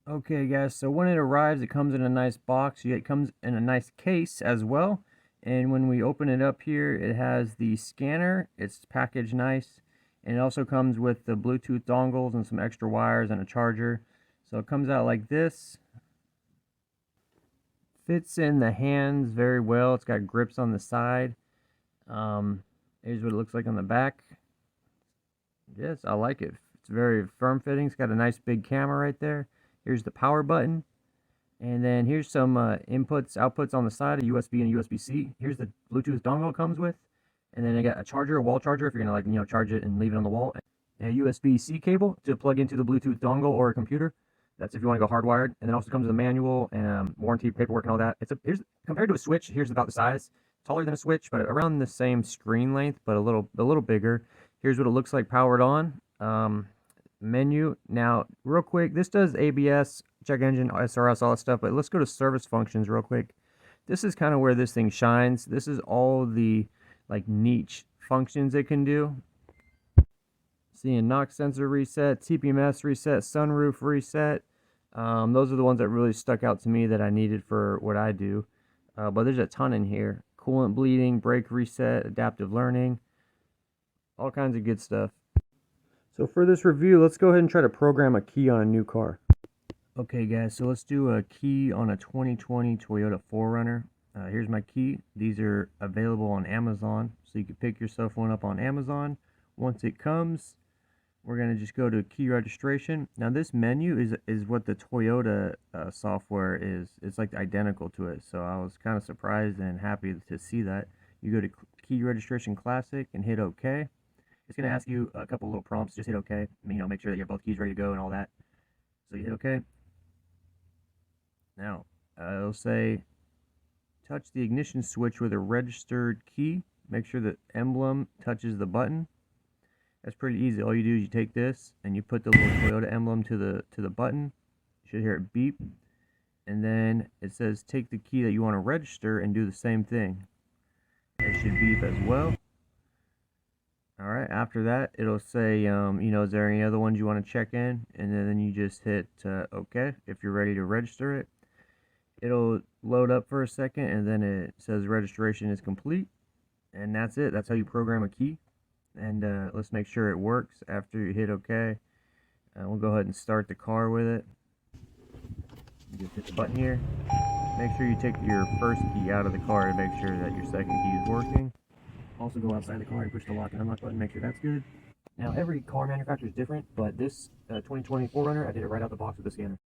Okay guys, so when it arrives it comes in a nice box. It comes in a nice case as well. And when we open it up here, it has the scanner. It's packaged nice. And it also comes with the Bluetooth dongles and some extra wires and a charger. So it comes out like this. Fits in the hands very well. It's got grips on the side. Here's what it looks like on the back. Yes, I like it. It's very firm fitting. It's got a nice big camera right there. Here's the power button. And then here's some inputs, outputs on the side, a USB and a USB-C. Here's the Bluetooth dongle it comes with. And then I got a charger, a wall charger, if you're gonna charge it and leave it on the wall. A USB-C cable to plug into the Bluetooth dongle or a computer. That's if you want to go hardwired. And then also comes with a manual and warranty paperwork and all that. Here's compared to a switch, here's about the size. Taller than a switch, but around the same screen length, but a little bigger. Here's what it looks like powered on. Menu. Now, real quick, this does ABS, check engine, SRS, all that stuff, but let's go to service functions real quick. This is kind of where this thing shines. This is all the niche functions it can do. Seeing knock sensor reset, TPMS reset, sunroof reset. Those are the ones that really stuck out to me that I needed for what I do. But there's a ton in here. Coolant bleeding, brake reset, adaptive learning, all kinds of good stuff. So for this review, let's go ahead and try to program a key on a new car. Okay guys, so let's do a key on a 2020 Toyota 4Runner. Here's my key. These are available on Amazon, so you can pick yourself one up on Amazon. Once it comes, we're going to just go to key registration. Now this menu is what the Toyota software is. It's like identical to it, so I was kind of surprised and happy to see that. You go to key registration classic and hit OK. It's going to ask you a couple little prompts. Just hit OK. Make sure that you have both keys ready to go and all that. So you hit OK. Now, it'll say, touch the ignition switch with a registered key. Make sure the emblem touches the button. That's pretty easy. All you do is you take this and you put the little Toyota emblem to the button. You should hear it beep. And then it says take the key that you want to register and do the same thing. It should beep as well. Alright, after that, it'll say, is there any other ones you want to check in? And then you just hit OK if you're ready to register it. It'll load up for a second, and then it says registration is complete. And that's it. That's how you program a key. And let's make sure it works after you hit OK. We'll go ahead and start the car with it. You just hit the button here. Make sure you take your first key out of the car to make sure that your second key is working. Also go outside the car and push the lock and unlock button, make sure that's good. Now every car manufacturer is different, but this 2020 4Runner, I did it right out the box with the scanner.